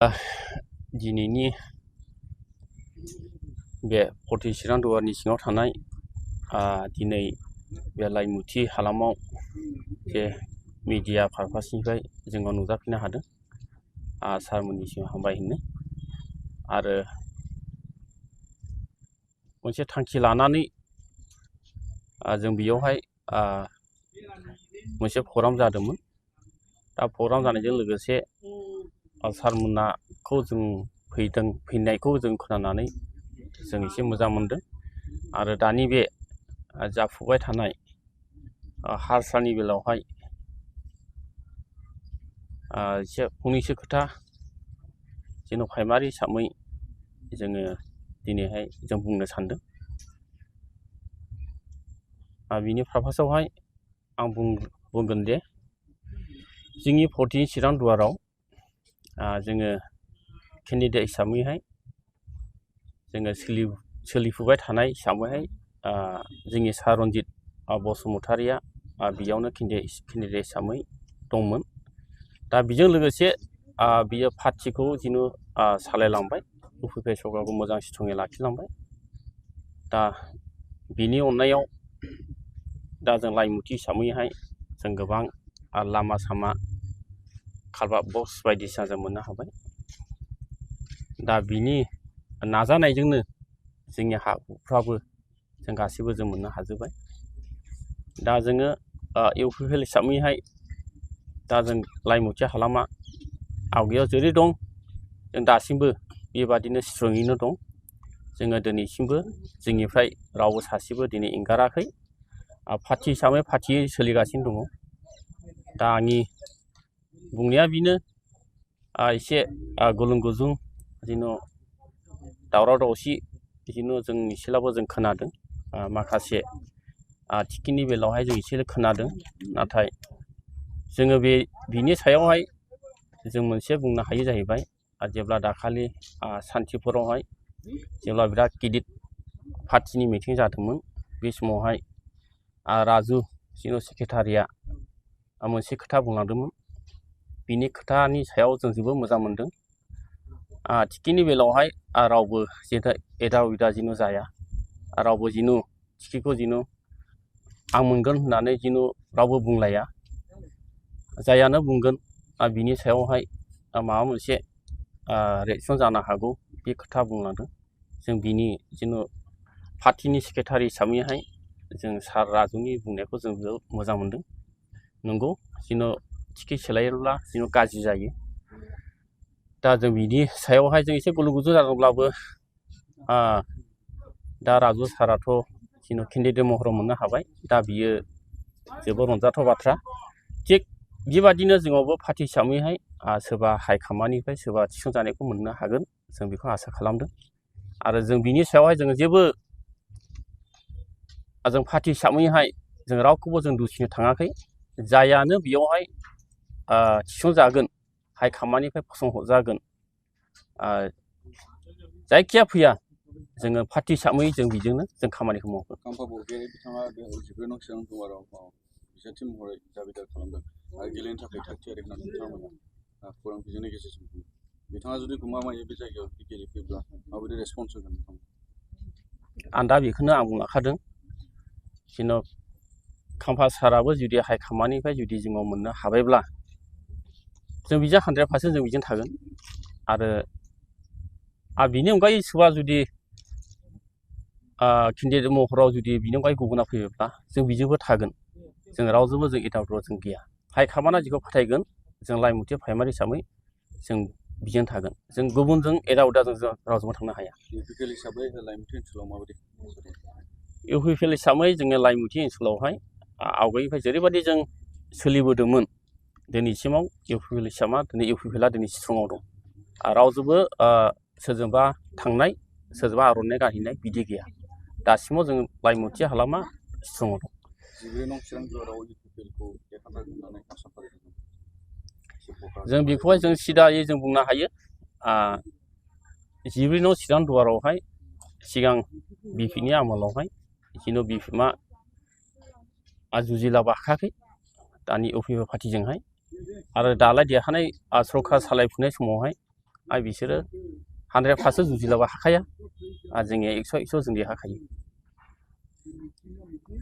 दिनैनि बे फर्टि चिरां दुवारनि सिङाव थानाय दिनै बे लाइमुथि हालामाव जे मिडिया पारपासनिफ्राय जोङो नुजाफैनो हादों सारमोननिसिम हामबाय होनो आरो मोनसे थांखि लानानै जों बेयावहाय मोनसे प्रग्राम जादोंमोन। दा प्रग्राम जानायजों लोगोसे सारमोनाखौ जों फैनायखौ जों खोनानानै जों एसे मोजां मोनदों आरो दानि बे जाफुबाय थानाय हारसानि बेलायावहाय एसे फंनैसो खोथा जेन' प्राइमारि हिसाबै जोङो दिनैहाय जों बुंनो सानदों। बिनि पारपासावहाय आं बुंगोन दे जोंनि फर्टि चिरां दुवाराव जोङो केन्डिडेट हिसाबैहाय जोङो सोलिफुबाय थानाय हिसाबैहाय जोंनि सार रन्जित बसुमतारिया बेयावनो केन्डिडेट हिसाबै दंमोन। दा बेजों लोगोसे बियो पार्टिखौ जेन' सालायलांबाय UPP सरकारखौ मोजां स्ट्रङै लाखिलांबाय। दा बिनि अननायाव दा जों लाइमुथि हिसाबैहाय जों गोबां लामा सामा कालभार्ट बक्स बायदिसिना जों मोननो हाबाय। दा बिनि नाजानायजोंनो जोंनि हाफ्राबो जों गासैबो जों मोननो हाजोब्बाय। दा जोङो UPP हिसाबैहाय दा जों लाइमुथि हालामा आवगायाव जेरै दं जों दासिमबो बेबादिनो स्ट्रङैनो दं। जोङो दिनैसिमबो जोंनिफ्राय रावबो सासेबो दिनै एंगाराखै। पार्टि हिसाबै पार्टियै सोलिगासिनो दङ। दा आंनि बुंनाया बेनो एसे गुलुं गुजुं जेन' दावराव दावसि जेन' जों एसेब्लाबो जों खोनादों माखासे टिकेटनि बेलायावहाय जों एसे खोनादों। नाथाय जोङो बिनि सायावहाय जों मोनसे बुंनो हायो जाहैबाय जेब्ला दाखालि सान्थिफुरावहाय जेब्ला बिराद गिदिर पार्टिनि मिटिं जादोंमोन बे समावहाय राजु जेन' सेक्रेटारिया मोनसे खोथा बुंलांदोंमोन। बिनि खोथानि सायाव जों जोबोद मोजां मोनदों। टिकेटनि बेलायावहाय रावबो एदा उदा जेन' जाया रावबो जेन' टिकेटखौ जेन' आं मोनगोन होननानै जेन' रावबो बुंलाया। जायानो बुंगोन बिनि सायावहाय माबा मोनसे रिएक्सन जानो हागौ बे खोथा बुंलांदों। जों बिनि जेन' पार्टिनि सेक्रेटारि हिसाबैहाय जों सार राजुनि बुंनायखौ जों जोबोद मोजां मोनदों। नंगौ जेन' टिकेट सोलायोब्ला जेन' गाज्रि जायो। दा जों बिनि सायावहाय जों एसे गुलुं गुजुं जादोंब्लाबो दा राजु साराथ' जेन' केन्डिडेट महराव मोननो हाबाय। दा बियो जोबोद रंजाथाव बाथ्रा। थिग बेबादिनो जोंनावबो पार्टि हिसाबैहाय सोरबा हाइकामान्डनिफ्राय सोरबा थिसनजानायखौ मोननो हागोन जों बेखौ आसा खालामदों। आरो जों बिनि सायावहाय जोङो जेबो जों पार्टि हिसाबैहाय जों रावखौबो जों दुसिनो थाङाखै। जायानो बेयावहाय थिसनजागोन हाइकामान्डनिफ्राय फसंहरजागोन जायखिया फैया जोङो पार्टि हिसाबै जों बेजोंनो जों खामानिखौ मावगोन। खाम्फा बरगयारि बिथाङा बे 11 नं चिरां दुवाराव बिजाथि महरै दाबिदार खालामदों आरो गेलेनो थाखाय थाग थियारि होननानै बिथांमोना खौरां बिजोंनि गेजेरजों बुङो। बिथाङा जुदि गमामायै बे जायगायाव गेलेफैब्ला माबायदि रेसपन्स होगोन नोंथां? आं दा बेखौनो आं बुंलांखादों जेन' खाम्फा साराबो जुदि हाइकामान्डनिफ्राय जुदि जोङो मोननो हाबायब्ला जों बिजों 100% जों बिजों थागोन। आरो बिनि अनगायै सोरबा जुदि केन्डिडेट महराव जुदि बिनि अनगायै गुबुना फैयोब्ला जों बिजोंबो थागोन। जों रावजोंबो जों एदाव जों गैया। हाइकामान्डआ जेखौ फोथायगोन जों लाइमुथि प्राइमारि हिसाबै जों बिजों थागोन। जों गुबुनजों एदाव जों रावजोंबो थांनो हाया। UPP हिसाबै लाइमुथि ओनसोलाव माबायदि? UPP हिसाबै जोङो लाइमुथि ओनसोलावहाय आवगायनिफ्राय जेरैबायदि जों सोलिबोदोंमोन दिनैसिमाव UPP हिसाबा दिनै स्ट्रङाव दं। रावजोंबो सोरजोंबा थांनाय सोरजोंबा आर'नाइ गानहैनाय बिदि गैया। दासिमाव जों लाइमुथि हालामा स्ट्रङाव दं। 11 नं चिरां दुवाराव UPPखौ देरहागोन होननानै आसा फारिदों। जों बेखौहाय जों सिदायै जों बुंनो हायो 11 नं चिरां दुवारावहाय सिगां बिपिनि आमोलावहाय जेन' बिपिमा जुजिलाबो हाखायाखै दानि UPP पार्टिजोंहाय। आरो दालाय देरहानाय सरकार सालायफुनाय समावहाय आरो बिसोरो 100% जुजिलाबा हाखाया आरो जोंनिया 100 जोंदि हाखायो